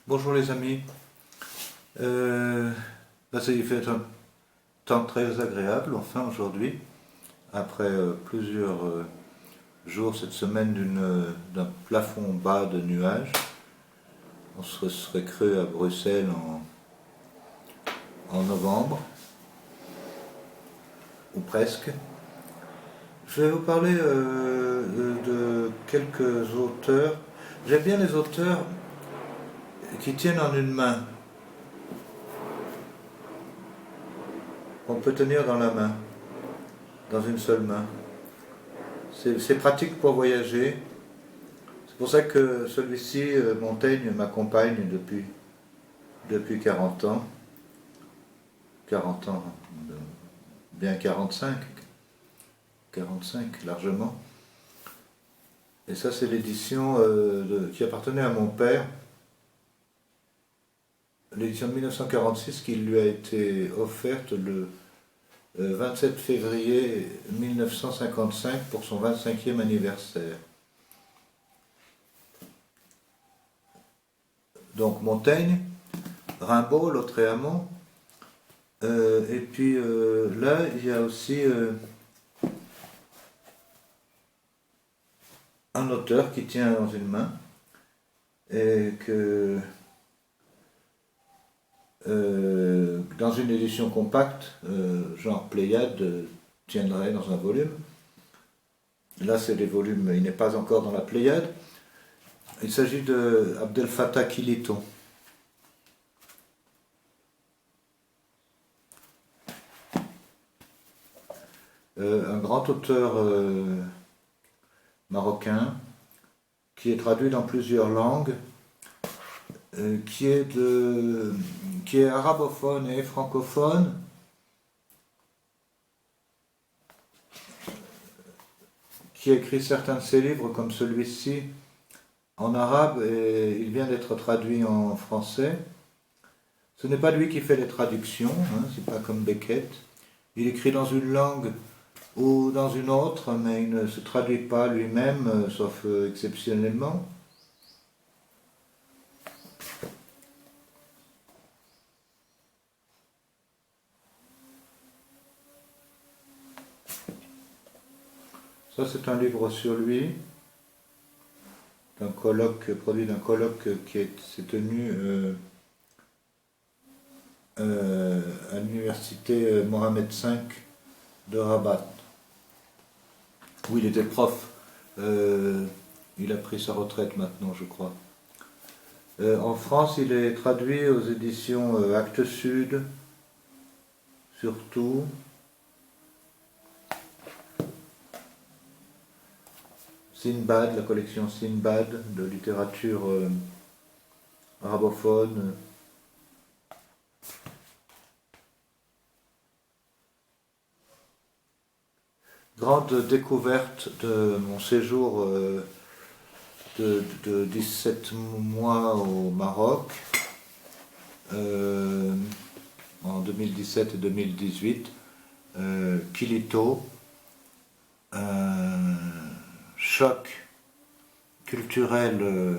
Bonjour les amis. Il fait un temps très agréable enfin aujourd'hui, après plusieurs jours cette semaine d'un plafond bas de nuages. On se serait cru à Bruxelles en novembre, ou presque. Je vais vous parler de quelques auteurs. J'aime bien les auteurs qui tiennent en une main, qu'on peut tenir dans la main, dans une seule main. C'est pratique pour voyager. C'est pour ça que celui-ci, Montaigne, m'accompagne depuis 40 ans. 40 ans, bien 45 largement. Et ça, c'est l'édition qui appartenait à mon père, l'édition de 1946 qui lui a été offerte le 27 février 1955 pour son 25e anniversaire. Donc Montaigne, Rimbaud, Lautréamont, et puis là il y a aussi un auteur qui tient dans une main et que dans une édition compacte, genre Pléiade, tiendrait dans un volume. Là c'est des volumes, il n'est pas encore dans la Pléiade. Il s'agit de Abdel Fattah Kiliton. Un grand auteur marocain qui est traduit dans plusieurs langues, qui est arabophone et francophone, qui a écrit certains de ses livres comme celui-ci en arabe et il vient d'être traduit en français. Ce n'est pas lui qui fait les traductions, c'est pas comme Beckett. Il écrit dans une langue ou dans une autre, mais il ne se traduit pas lui-même, sauf exceptionnellement. Ça, c'est un livre sur lui, produit d'un colloque qui s'est tenu à l'université Mohamed V de Rabat, où il était prof. Il a pris sa retraite maintenant, je crois. En France, il est traduit aux éditions Actes Sud, surtout. Sinbad, la collection Sinbad de littérature arabophone. Grande découverte de mon séjour de 17 mois au Maroc en 2017 et 2018. Kilito, un choc culturel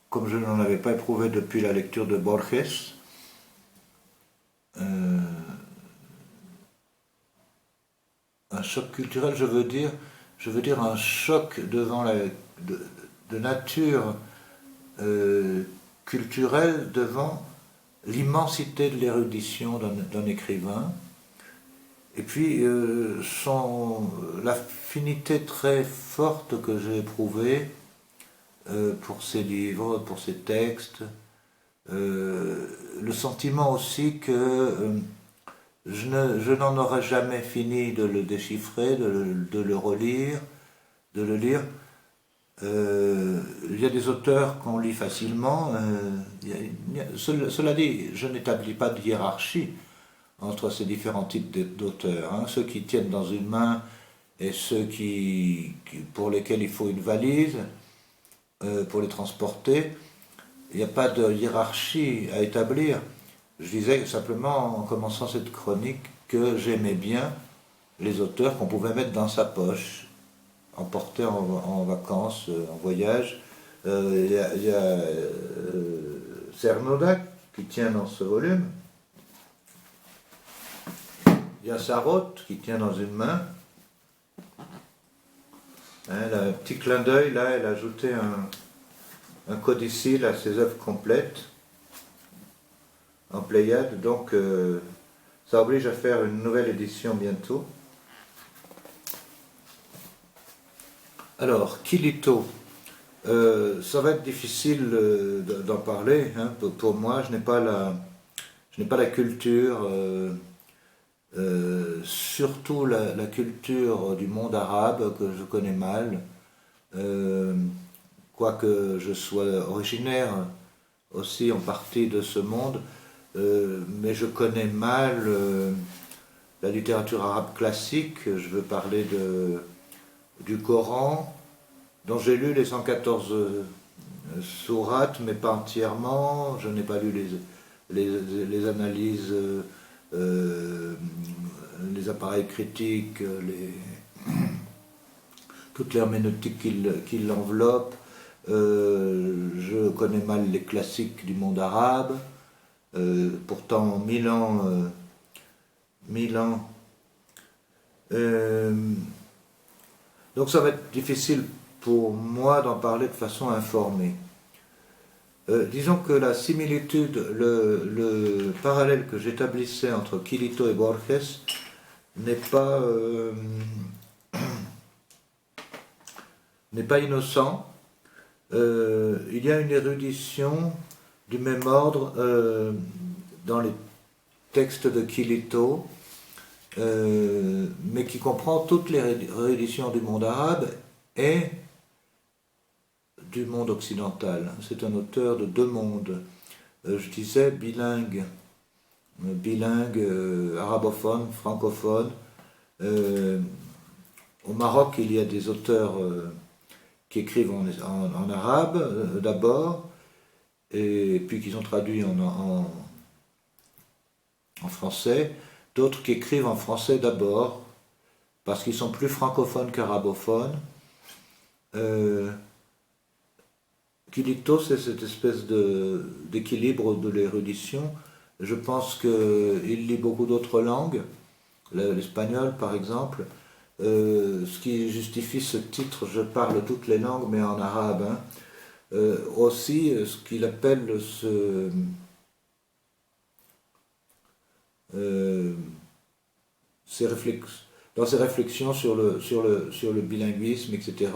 comme je n'en avais pas éprouvé depuis la lecture de Borges. Un choc culturel, je veux dire un choc devant de nature culturelle devant l'immensité de l'érudition d'un écrivain, et puis l'affinité très forte que j'ai éprouvée pour ses livres, pour ses textes, le sentiment aussi que je n'en aurais jamais fini de le déchiffrer, de le relire, de le lire. Il y a des auteurs qu'on lit facilement. Cela dit, je n'établis pas de hiérarchie entre ces différents types d'auteurs. Ceux qui tiennent dans une main et ceux pour lesquels il faut une valise pour les transporter. Il n'y a pas de hiérarchie à établir. Je disais simplement, en commençant cette chronique, que j'aimais bien les auteurs qu'on pouvait mettre dans sa poche, emporter en vacances, en voyage. Il y a Cernoda qui tient dans ce volume. Il y a Sarraute qui tient dans une main. Elle a un petit clin d'œil, là, elle a ajouté un codicille à ses œuvres complètes en Pléiade, donc ça oblige à faire une nouvelle édition bientôt. Alors, Kilito, ça va être difficile d'en parler, hein, pour moi, je n'ai pas la culture, surtout la culture du monde arabe que je connais mal, quoique je sois originaire aussi en partie de ce monde, mais je connais mal la littérature arabe classique. Je veux parler du Coran, dont j'ai lu les 114 sourates, mais pas entièrement. Je n'ai pas lu les analyses, les appareils critiques, toute l'herméneutique qui l'enveloppe. Je connais mal les classiques du monde arabe. Pourtant, 1000 ans. Donc ça va être difficile pour moi d'en parler de façon informée. Disons que la similitude, le parallèle que j'établissais entre Kilito et Borges n'est pas innocent. Il y a une érudition du même ordre dans les textes de Kilito, mais qui comprend toutes les rééditions du monde arabe et du monde occidental. C'est un auteur de deux mondes. Je disais bilingue, arabophone, francophone. Au Maroc, il y a des auteurs qui écrivent en arabe d'abord, et puis qui sont traduits en français, d'autres qui écrivent en français d'abord, parce qu'ils sont plus francophones qu'arabophones. Kilito, c'est cette espèce d'équilibre de l'érudition. Je pense qu'il lit beaucoup d'autres langues, l'espagnol par exemple, ce qui justifie ce titre, je parle toutes les langues mais en arabe, hein. Aussi ce qu'il appelle dans ses réflexions sur le bilinguisme, etc.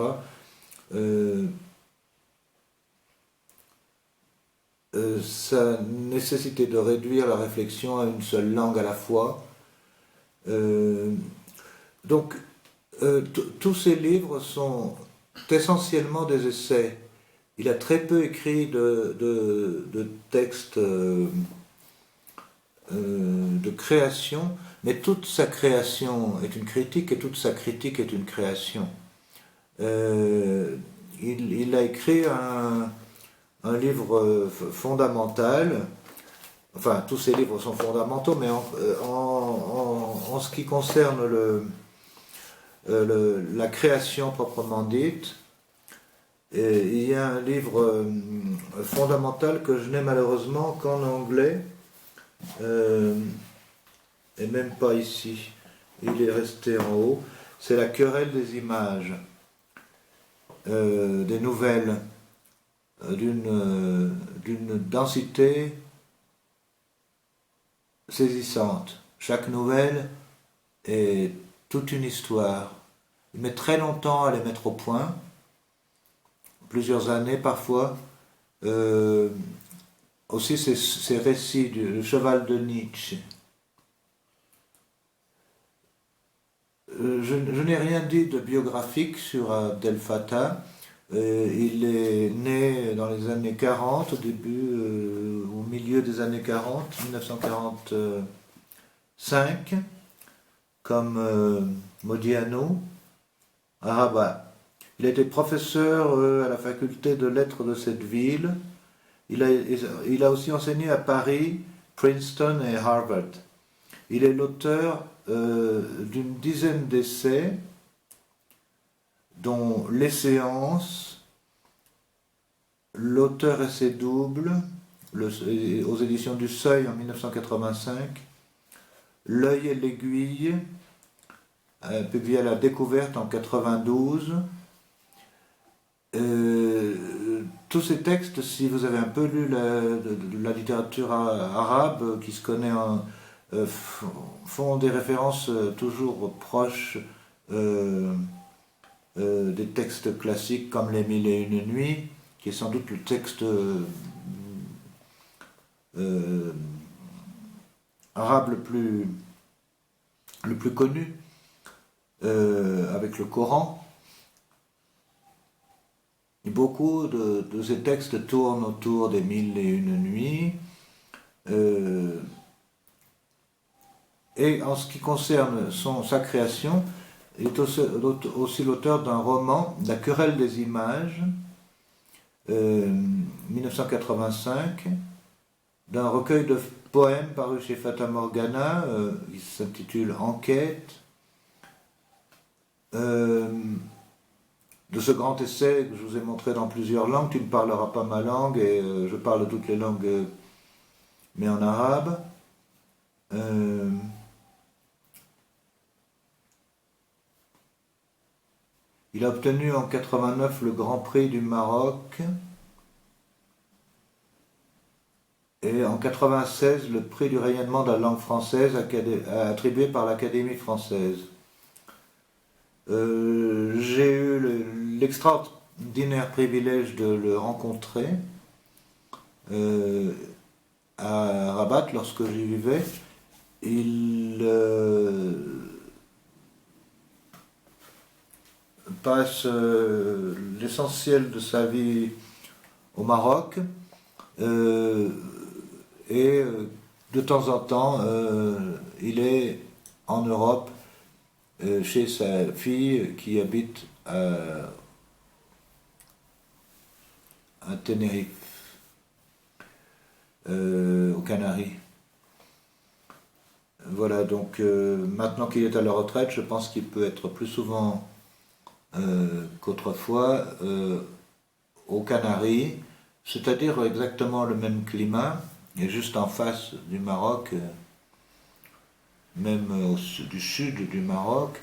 Sa nécessité de réduire la réflexion à une seule langue à la fois. Donc, tous ces livres sont essentiellement des essais. Il a très peu écrit de textes de création, mais toute sa création est une critique et toute sa critique est une création. Il a écrit un livre fondamental, enfin tous ses livres sont fondamentaux, mais en ce qui concerne la création proprement dite, il y a un livre fondamental que je n'ai malheureusement qu'en anglais, et même pas ici, il est resté en haut, c'est La querelle des images, des nouvelles d'une densité saisissante. Chaque nouvelle est toute une histoire. Il met très longtemps à les mettre au point, plusieurs années parfois. Aussi ces récits du cheval de Nietzsche. Je n'ai rien dit de biographique sur Abdel Fattah. Il est né dans les années 40, au milieu des années 40, 1945, comme Modiano, à Rabat. Il a été professeur à la faculté de lettres de cette ville. Il a aussi enseigné à Paris, Princeton et Harvard. Il est l'auteur d'une dizaine d'essais, dont Les séances, L'auteur et ses doubles, aux éditions du Seuil en 1985. L'œil et l'aiguille, publié à la Découverte en 92. Tous ces textes, si vous avez un peu lu la littérature arabe, qui se connaît, font des références toujours proches des textes classiques comme Les Mille et une nuits, qui est sans doute le texte arabe le plus connu, avec le Coran. Et beaucoup de ces textes tournent autour des Mille et une nuits. Et en ce qui concerne sa création, il est aussi l'auteur d'un roman, La querelle des images, 1985, d'un recueil de poèmes paru chez Fata Morgana, qui s'intitule Enquête, de ce grand essai que je vous ai montré dans plusieurs langues. Tu ne parleras pas ma langue, et je parle toutes les langues, mais en arabe. Il a obtenu en 89 le Grand Prix du Maroc et en 96 le prix du rayonnement de la langue française attribué par l'Académie française. J'ai eu l'extraordinaire privilège de le rencontrer à Rabat lorsque j'y vivais. Il passe l'essentiel de sa vie au Maroc, et de temps en temps il est en Europe chez sa fille qui habite à Tenerife, aux Canaries. Voilà, donc maintenant qu'il est à la retraite, je pense qu'il peut être plus souvent qu'autrefois aux Canaries, c'est-à-dire exactement le même climat, et juste en face du Maroc, même du sud du Maroc,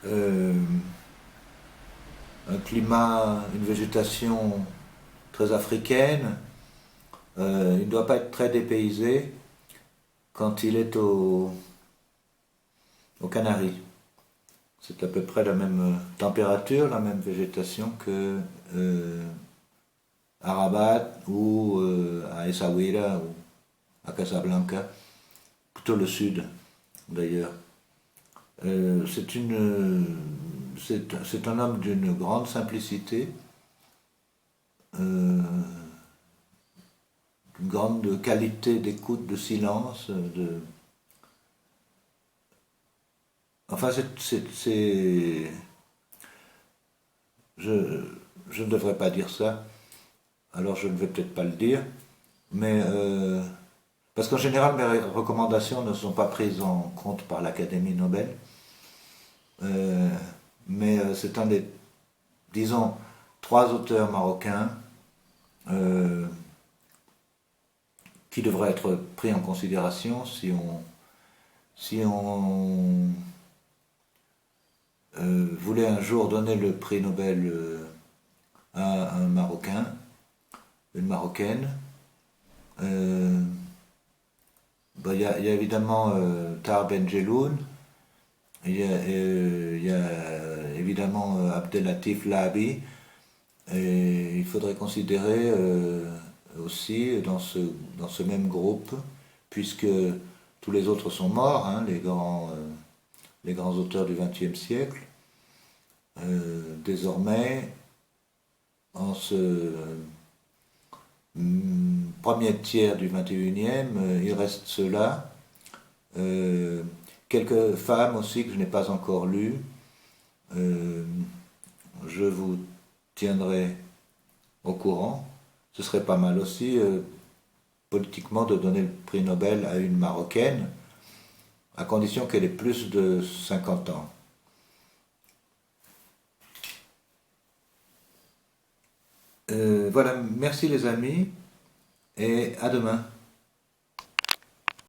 un climat, une végétation très africaine. Il ne doit pas être très dépaysé quand il est aux Canaries. C'est à peu près la même température, la même végétation que à Rabat ou à Essaouira ou à Casablanca, plutôt le sud d'ailleurs. C'est un homme d'une grande simplicité, d'une grande qualité d'écoute, de silence, enfin, je ne devrais pas dire ça, alors je ne vais peut-être pas le dire, mais parce qu'en général mes recommandations ne sont pas prises en compte par l'Académie Nobel, mais c'est un des, disons, 3 auteurs marocains qui devraient être pris en considération si on voulait un jour donner le prix Nobel à un Marocain, une Marocaine. Il y a évidemment Tahar Ben Jelloun, il y a évidemment Abdellatif Lahabi, et il faudrait considérer aussi dans ce même groupe, puisque tous les autres sont morts, hein, les grands auteurs du XXe siècle. Désormais, en ce premier tiers du XXIe, il reste cela. Quelques femmes aussi que je n'ai pas encore lues. Je vous tiendrai au courant. Ce serait pas mal aussi, politiquement, de donner le prix Nobel à une Marocaine, à condition qu'elle ait plus de 50 ans. Voilà, merci les amis. et à demain.